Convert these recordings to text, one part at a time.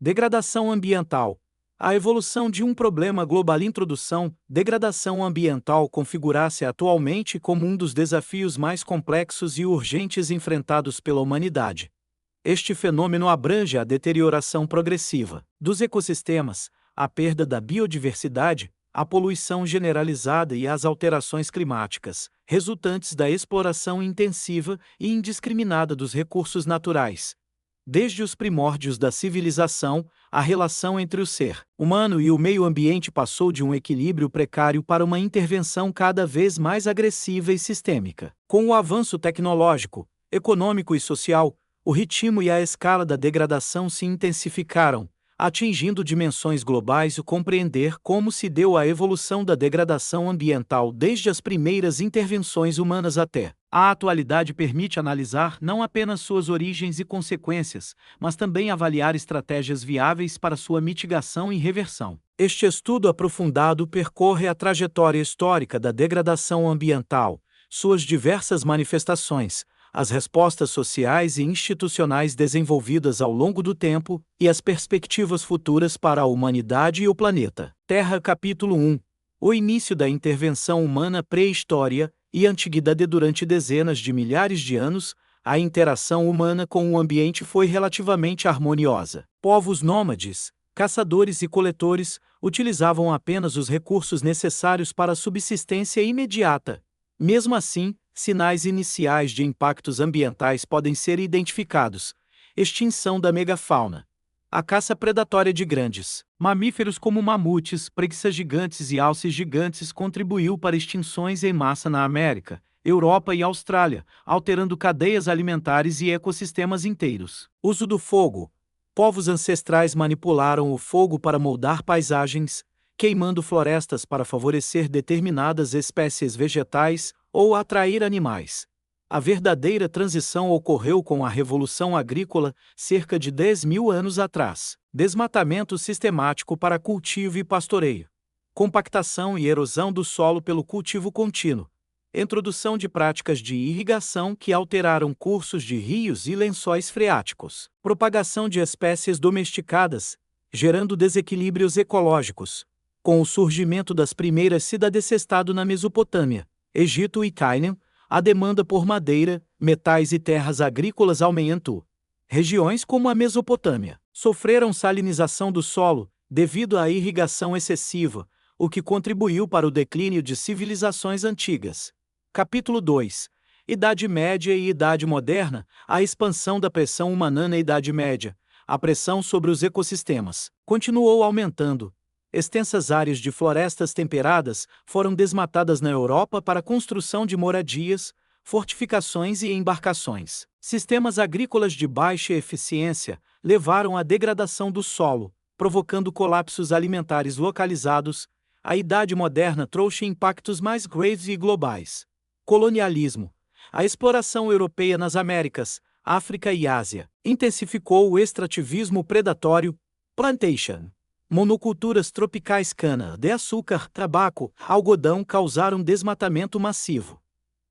Degradação ambiental. A evolução de um problema global. Introdução. Degradação ambiental configura-se atualmente como um dos desafios mais complexos e urgentes enfrentados pela humanidade. Este fenômeno abrange a deterioração progressiva dos ecossistemas, a perda da biodiversidade, a poluição generalizada e as alterações climáticas, resultantes da exploração intensiva e indiscriminada dos recursos naturais. Desde os primórdios da civilização, a relação entre o ser humano e o meio ambiente passou de um equilíbrio precário para uma intervenção cada vez mais agressiva e sistêmica. Com o avanço tecnológico, econômico e social, o ritmo e a escala da degradação se intensificaram, atingindo dimensões globais. E compreender como se deu a evolução da degradação ambiental desde as primeiras intervenções humanas até a atualidade permite analisar não apenas suas origens e consequências, mas também avaliar estratégias viáveis para sua mitigação e reversão. Este estudo aprofundado percorre a trajetória histórica da degradação ambiental, suas diversas manifestações, as respostas sociais e institucionais desenvolvidas ao longo do tempo e as perspectivas futuras para a humanidade e o planeta. Terra. Capítulo 1. O início da intervenção humana. Pré-história e antiguidade. Durante dezenas de milhares de anos, a interação humana com o ambiente foi relativamente harmoniosa. Povos nômades, caçadores e coletores, utilizavam apenas os recursos necessários para a subsistência imediata. Mesmo assim, sinais iniciais de impactos ambientais podem ser identificados. Extinção da megafauna. A caça predatória de grandes mamíferos como mamutes, preguiças gigantes e alces gigantes contribuiu para extinções em massa na América, Europa e Austrália, alterando cadeias alimentares e ecossistemas inteiros. Uso do fogo. Povos ancestrais manipularam o fogo para moldar paisagens, queimando florestas para favorecer determinadas espécies vegetais ou atrair animais. A verdadeira transição ocorreu com a Revolução Agrícola, cerca de 10.000 anos atrás. Desmatamento sistemático para cultivo e pastoreio. Compactação e erosão do solo pelo cultivo contínuo. Introdução de práticas de irrigação que alteraram cursos de rios e lençóis freáticos. Propagação de espécies domesticadas, gerando desequilíbrios ecológicos. Com o surgimento das primeiras cidades-estado na Mesopotâmia, Egito e Canaã, a demanda por madeira, metais e terras agrícolas aumentou. Regiões como a Mesopotâmia sofreram salinização do solo devido à irrigação excessiva, o que contribuiu para o declínio de civilizações antigas. Capítulo 2. Idade Média e Idade Moderna. A expansão da pressão humana. Na Idade Média, a pressão sobre os ecossistemas continuou aumentando. Extensas áreas de florestas temperadas foram desmatadas na Europa para a construção de moradias, fortificações e embarcações. Sistemas agrícolas de baixa eficiência levaram à degradação do solo, provocando colapsos alimentares localizados. A Idade Moderna trouxe impactos mais graves e globais. Colonialismo. A exploração europeia nas Américas, África e Ásia intensificou o extrativismo predatório. Plantation. Monoculturas tropicais. Cana-de-açúcar, tabaco, algodão causaram desmatamento massivo.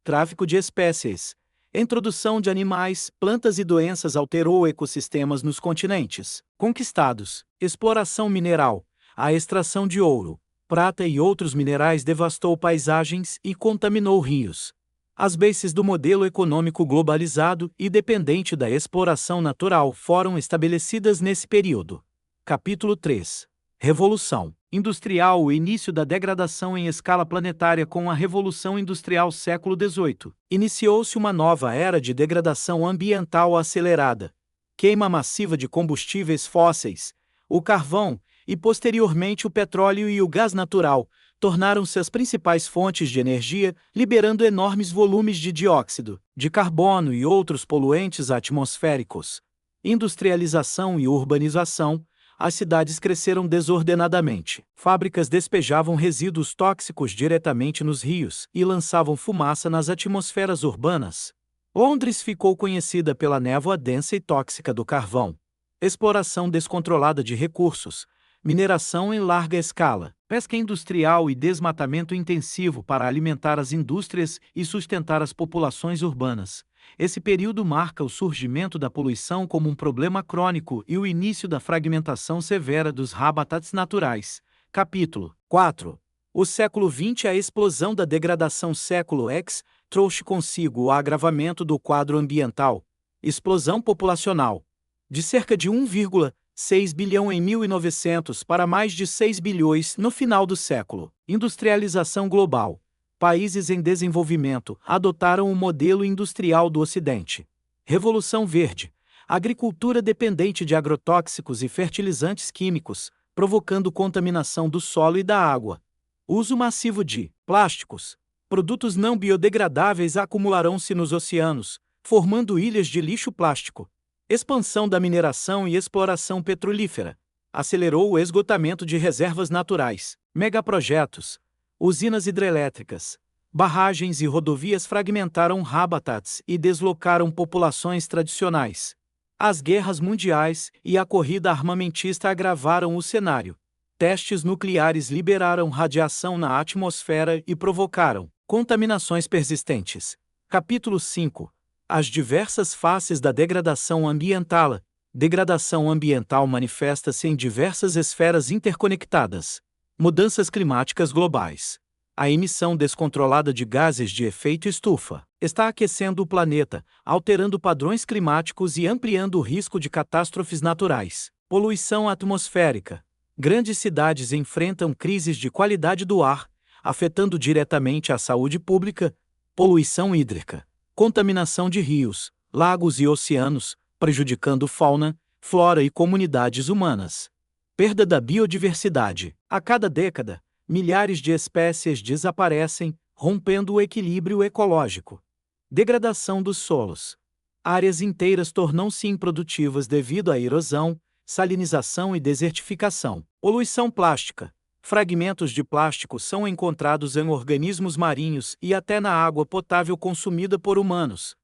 Tráfico de espécies. Introdução de animais, plantas e doenças alterou ecossistemas nos continentes conquistados. Exploração mineral. A extração de ouro, prata e outros minerais devastou paisagens e contaminou rios. As bases do modelo econômico globalizado e dependente da exploração natural foram estabelecidas nesse período. Capítulo 3. Revolução Industrial. O início da degradação em escala planetária. Com a Revolução Industrial século XVIII, iniciou-se uma nova era de degradação ambiental acelerada. Queima massiva de combustíveis fósseis, o carvão e posteriormente o petróleo e o gás natural tornaram-se as principais fontes de energia, liberando enormes volumes de dióxido de carbono e outros poluentes atmosféricos. Industrialização e urbanização. As cidades cresceram desordenadamente. Fábricas despejavam resíduos tóxicos diretamente nos rios e lançavam fumaça nas atmosferas urbanas. Londres ficou conhecida pela névoa densa e tóxica do carvão. Exploração descontrolada de recursos. Mineração em larga escala. Pesca industrial e desmatamento intensivo para alimentar as indústrias e sustentar as populações urbanas. Esse período marca o surgimento da poluição como um problema crônico e o início da fragmentação severa dos habitats naturais. Capítulo 4. O século XX. A explosão da degradação. Século X trouxe consigo o agravamento do quadro ambiental. Explosão populacional. De cerca de 1,6 bilhão em 1900 para mais de 6 bilhões no final do século. Industrialização global. Países em desenvolvimento adotaram o modelo industrial do Ocidente. Revolução Verde. Agricultura dependente de agrotóxicos e fertilizantes químicos, provocando contaminação do solo e da água. Uso massivo de plásticos. Produtos não biodegradáveis acumularão-se nos oceanos, formando ilhas de lixo plástico. Expansão da mineração e exploração petrolífera. Acelerou o esgotamento de reservas naturais. Megaprojetos. Usinas hidrelétricas, barragens e rodovias fragmentaram habitats e deslocaram populações tradicionais. As guerras mundiais e a corrida armamentista agravaram o cenário. Testes nucleares liberaram radiação na atmosfera e provocaram contaminações persistentes. Capítulo 5. As diversas faces da degradação ambiental. Degradação ambiental manifesta-se em diversas esferas interconectadas. Mudanças climáticas globais. A emissão descontrolada de gases de efeito estufa está aquecendo o planeta, alterando padrões climáticos e ampliando o risco de catástrofes naturais. Poluição atmosférica. Grandes cidades enfrentam crises de qualidade do ar, afetando diretamente a saúde pública. Poluição hídrica. Contaminação de rios, lagos e oceanos, prejudicando fauna, flora e comunidades humanas. Perda da biodiversidade. A cada década, milhares de espécies desaparecem, rompendo o equilíbrio ecológico. Degradação dos solos. Áreas inteiras tornam-se improdutivas devido à erosão, salinização e desertificação. Poluição plástica. Fragmentos de plástico são encontrados em organismos marinhos e até na água potável consumida por humanos.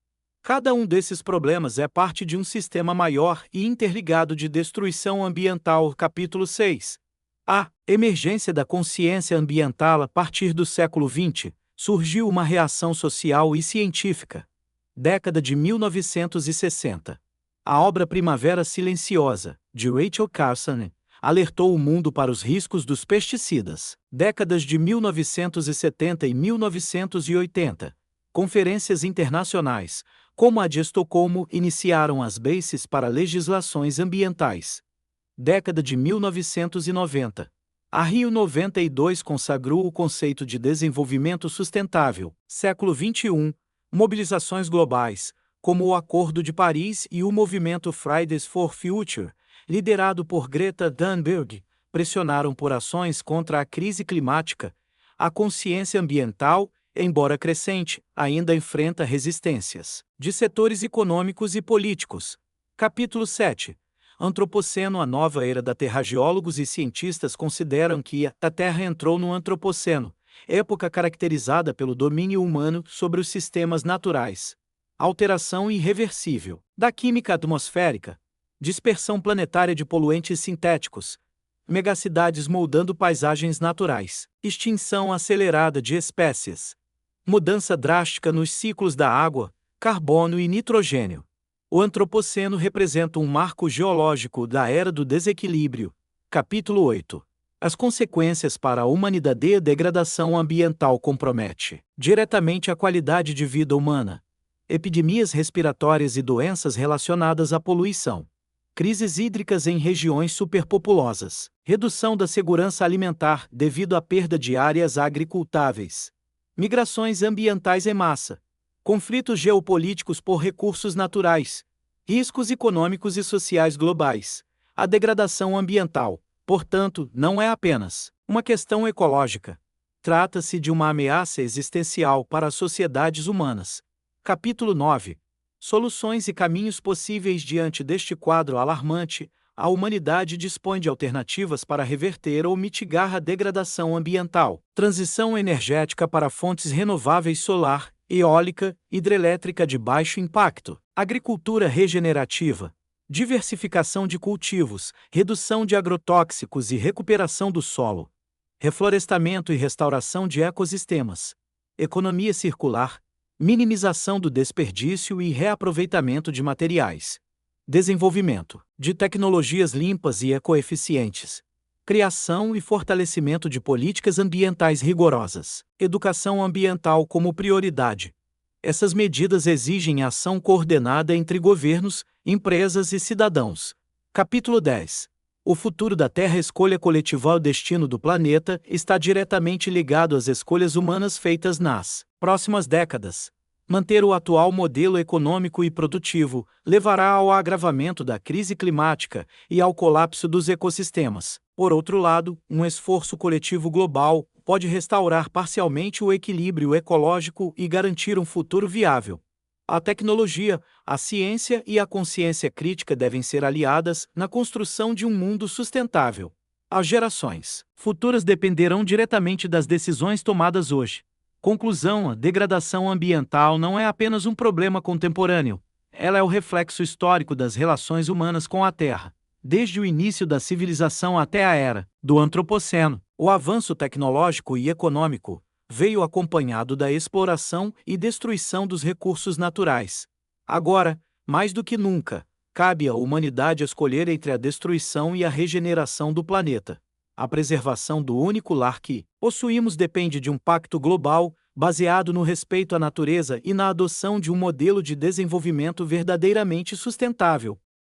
Cada um desses problemas é parte de um sistema maior e interligado de destruição ambiental. Capítulo 6. A emergência da consciência ambiental. A partir do século XX, surgiu uma reação social e científica. Década de 1960. A obra Primavera Silenciosa, de Rachel Carson, alertou o mundo para os riscos dos pesticidas. Décadas de 1970 e 1980. Conferências internacionais, como a de Estocolmo, iniciaram as bases para legislações ambientais. Década de 1990. A Rio 92 consagrou o conceito de desenvolvimento sustentável. Século XXI. Mobilizações globais, como o Acordo de Paris e o movimento Fridays for Future, liderado por Greta Thunberg, pressionaram por ações contra a crise climática. A consciência ambiental, embora crescente, ainda enfrenta resistências de setores econômicos e políticos. Capítulo 7. Antropoceno. A nova era da Terra. Geólogos e cientistas consideram que a Terra entrou no Antropoceno, época caracterizada pelo domínio humano sobre os sistemas naturais. Alteração irreversível da química atmosférica, dispersão planetária de poluentes sintéticos, megacidades moldando paisagens naturais, extinção acelerada de espécies, mudança drástica nos ciclos da água, carbono e nitrogênio. O Antropoceno representa um marco geológico da era do desequilíbrio. Capítulo 8. As consequências para a humanidade. A degradação ambiental compromete diretamente a qualidade de vida humana. Epidemias respiratórias e doenças relacionadas à poluição. Crises hídricas em regiões superpopulosas. Redução da segurança alimentar devido à perda de áreas agricultáveis. Migrações ambientais em massa. Conflitos geopolíticos por recursos naturais. Riscos econômicos e sociais globais. A degradação ambiental, portanto, não é apenas uma questão ecológica. Trata-se de uma ameaça existencial para as sociedades humanas. Capítulo 9. Soluções e caminhos possíveis. Diante deste quadro alarmante, a humanidade dispõe de alternativas para reverter ou mitigar a degradação ambiental. Transição energética para fontes renováveis: solar, eólica, hidrelétrica de baixo impacto. Agricultura regenerativa. Diversificação de cultivos, redução de agrotóxicos e recuperação do solo. Reflorestamento e restauração de ecossistemas. Economia circular. minimização do desperdício e reaproveitamento de materiais, desenvolvimento de tecnologias limpas e ecoeficientes, criação e fortalecimento de políticas ambientais rigorosas, educação ambiental como prioridade. Essas medidas exigem ação coordenada entre governos, empresas e cidadãos. Capítulo 10. O futuro da Terra. Escolha coletiva. O destino do planeta está diretamente ligado às escolhas humanas feitas nas próximas décadas. Manter o atual modelo econômico e produtivo levará ao agravamento da crise climática e ao colapso dos ecossistemas. Por outro lado, um esforço coletivo global pode restaurar parcialmente o equilíbrio ecológico e garantir um futuro viável. A tecnologia, a ciência e a consciência crítica devem ser aliadas na construção de um mundo sustentável. As gerações futuras dependerão diretamente das decisões tomadas hoje. Conclusão: a degradação ambiental não é apenas um problema contemporâneo. Ela é o reflexo histórico das relações humanas com a Terra. Desde o início da civilização até a era do Antropoceno, o avanço tecnológico e econômico veio acompanhado da exploração e destruição dos recursos naturais. Agora, mais do que nunca, cabe à humanidade escolher entre a destruição e a regeneração do planeta. A preservação do único lar que possuímos depende de um pacto global, baseado no respeito à natureza e na adoção de um modelo de desenvolvimento verdadeiramente sustentável.